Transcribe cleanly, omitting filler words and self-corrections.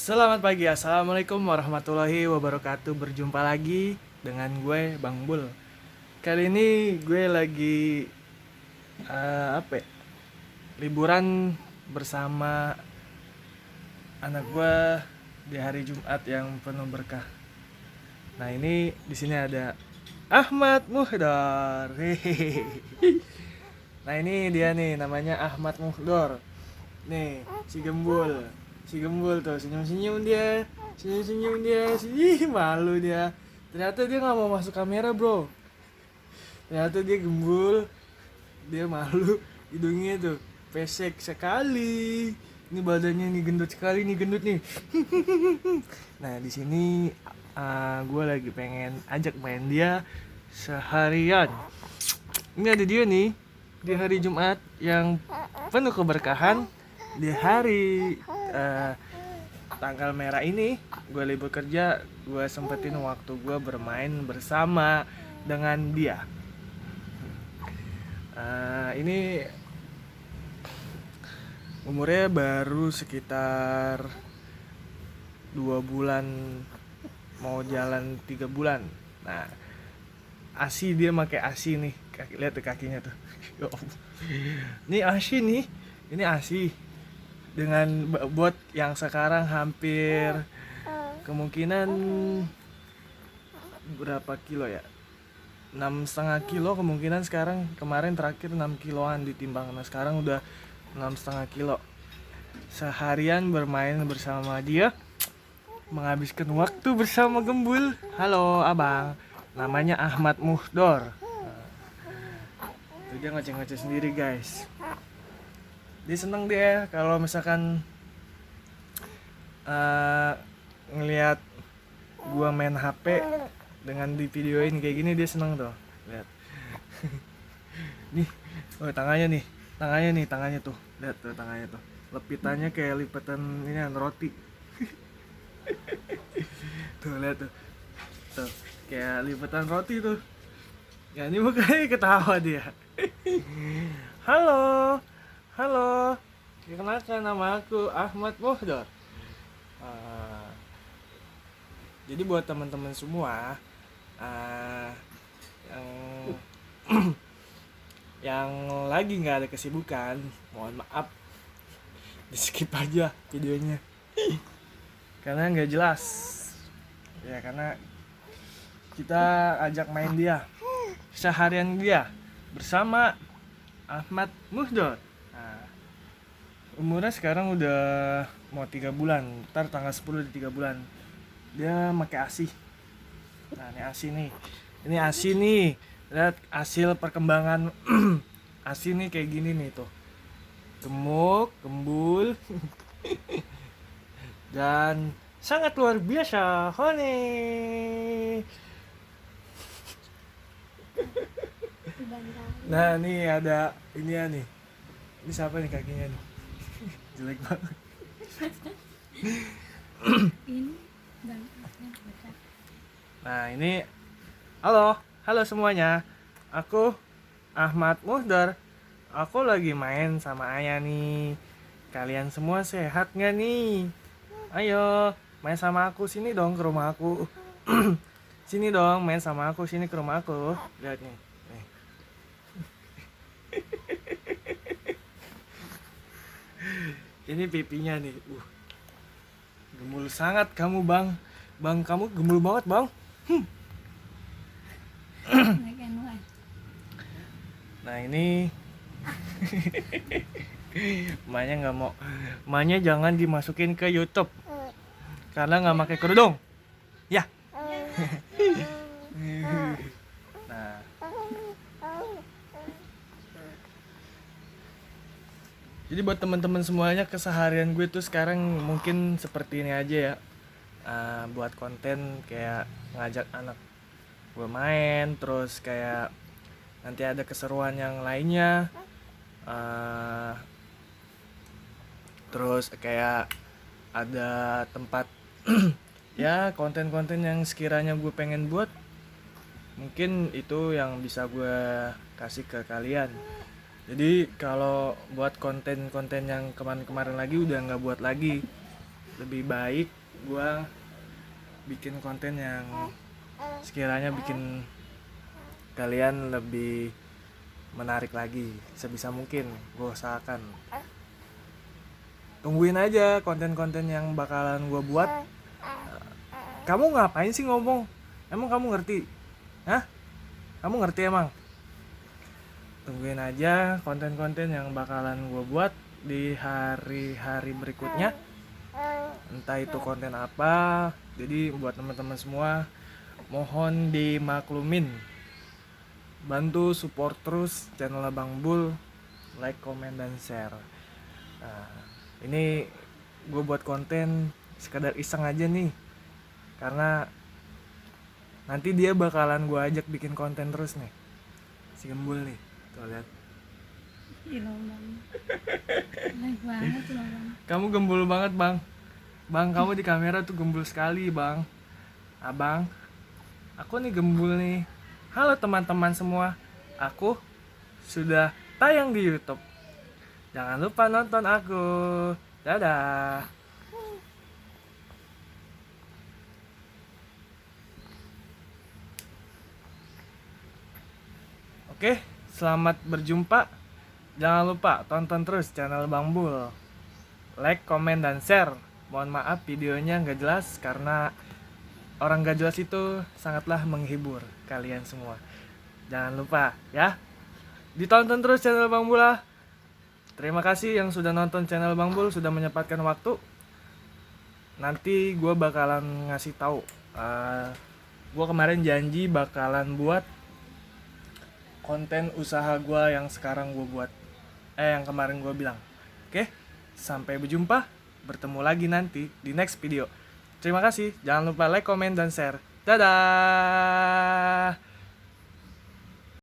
Selamat pagi, assalamualaikum warahmatullahi wabarakatuh. Berjumpa lagi dengan gue, Bang Bul. Kali ini gue lagi apa ya, liburan bersama anak gue di hari Jumat yang penuh berkah. Nah ini di sini ada Ahmad Muhdor. Hehehe. Nah ini dia nih, namanya Ahmad Muhdor. Nih, si gembul tuh senyum-senyum dia, senyum-senyum dia, sih malu dia. Ternyata dia nggak mau masuk kamera, bro. Ternyata dia gembul, dia malu, hidungnya tuh pesek sekali. Ini badannya nih gendut sekali nih, gendut nih. Nah di sini gue lagi pengen ajak main dia seharian. Ini ada dia nih di hari Jumat yang penuh keberkahan. Di hari tanggal merah ini gue libur kerja, gue sempetin waktu gue bermain bersama dengan dia. Ini umurnya baru sekitar 2 bulan, mau jalan 3 bulan. Nah, ASI, dia pakai ASI nih, lihat tuh kakinya tuh. Ya Allah. Ini ASI nih, ini ASI dengan bot yang sekarang hampir kemungkinan berapa kilo ya, 6,5 kilo kemungkinan sekarang. Kemarin terakhir 6 kiloan ditimbang, nah sekarang udah 6,5 kilo. Seharian bermain bersama dia, menghabiskan waktu bersama gembul. Halo abang, namanya Ahmad Muhdor. Tuh dia ngoceh-ngoceh sendiri guys. Dia seneng dia kalau misalkan ngelihat gua main HP dengan di videoin kayak gini, dia seneng tuh. Lihat. Nih, oh tangannya tuh. Lihat tuh tangannya tuh. Lepitannya kayak lipatan ini roti. Tuh lihat tuh. Tuh, kayak lipatan roti tuh. Ya ini makanya ketawa dia. Halo. Halo. Kenalkan, nama aku Ahmad Muhdor. Uh, jadi buat teman-teman semua yang yang lagi nggak ada kesibukan, mohon maaf, di skip aja videonya karena nggak jelas ya, karena kita ajak main dia seharian dia bersama Ahmad Muhdor. Nah, umurnya sekarang udah mau 3 bulan, ntar tanggal 10 di 3 bulan. Dia pakai ASI. Nah ini ASI nih, lihat hasil perkembangan. ASI nih kayak gini nih tuh, gemuk, gembul, dan sangat luar biasa. Hone. Nah nih ada ini ya nih. Ini siapa nih kakinya nih? Jelek banget. Nah ini, halo semuanya. Aku Ahmad Muhdar. Aku lagi main sama Ayah nih. Kalian semua sehat nggak nih? Ayo main sama aku, sini dong ke rumah aku. Sini dong main sama aku, sini ke rumah aku. Lihat nih. Ini pipinya nih. Gemul sangat kamu, Bang. Bang, kamu gemul banget, Bang. Nah, ini emaknya nggak mau. Emaknya jangan dimasukin ke YouTube karena nggak pakai kerudung. Ya. Nah, jadi buat teman-teman semuanya, keseharian gue tuh sekarang mungkin seperti ini aja ya. Buat konten kayak ngajak anak gue main, terus kayak nanti ada keseruan yang lainnya. Terus kayak ada tempat ya, konten-konten yang sekiranya gue pengen buat, mungkin itu yang bisa gue kasih ke kalian. Jadi kalau buat konten-konten yang kemarin-kemarin lagi udah nggak buat lagi. lebih baik gue bikin konten yang sekiranya bikin kalian lebih menarik lagi. Sebisa mungkin gue usahakan. Tungguin aja konten-konten yang bakalan gue buat. Kamu ngapain sih ngomong? Emang kamu ngerti? Hah? Kamu ngerti emang? Tungguin aja konten-konten yang bakalan gue buat di hari-hari berikutnya. Entah itu konten apa. Jadi buat teman-teman semua, mohon dimaklumin. Bantu support terus channel Bang Bul, like, komen, dan share. Nah, ini gue buat konten sekadar iseng aja nih, karena nanti dia bakalan gue ajak bikin konten terus nih, si Gembul nih. Tuh lihat. Baik banget loh bang. Kamu gembul banget bang. Bang, kamu di kamera tuh gembul sekali bang. Abang, aku nih gembul nih. Halo teman-teman semua, aku sudah tayang di YouTube. Jangan lupa nonton aku. Dadah. Oke, selamat berjumpa. Jangan lupa tonton terus channel Bang Bul. Like, komen, dan share. Mohon maaf videonya nggak jelas karena orang nggak jelas itu sangatlah menghibur kalian semua. Jangan lupa ya, ditonton terus channel Bang Bul lah. Terima kasih yang sudah nonton channel Bang Bul, sudah menyempatkan waktu. Nanti gue bakalan ngasih tahu. Gue kemarin janji bakalan buat konten usaha gue yang sekarang gue buat. Yang kemarin gue bilang. Oke, sampai berjumpa. Bertemu lagi nanti di next video. Terima kasih. Jangan lupa like, komen, dan share. Dadah.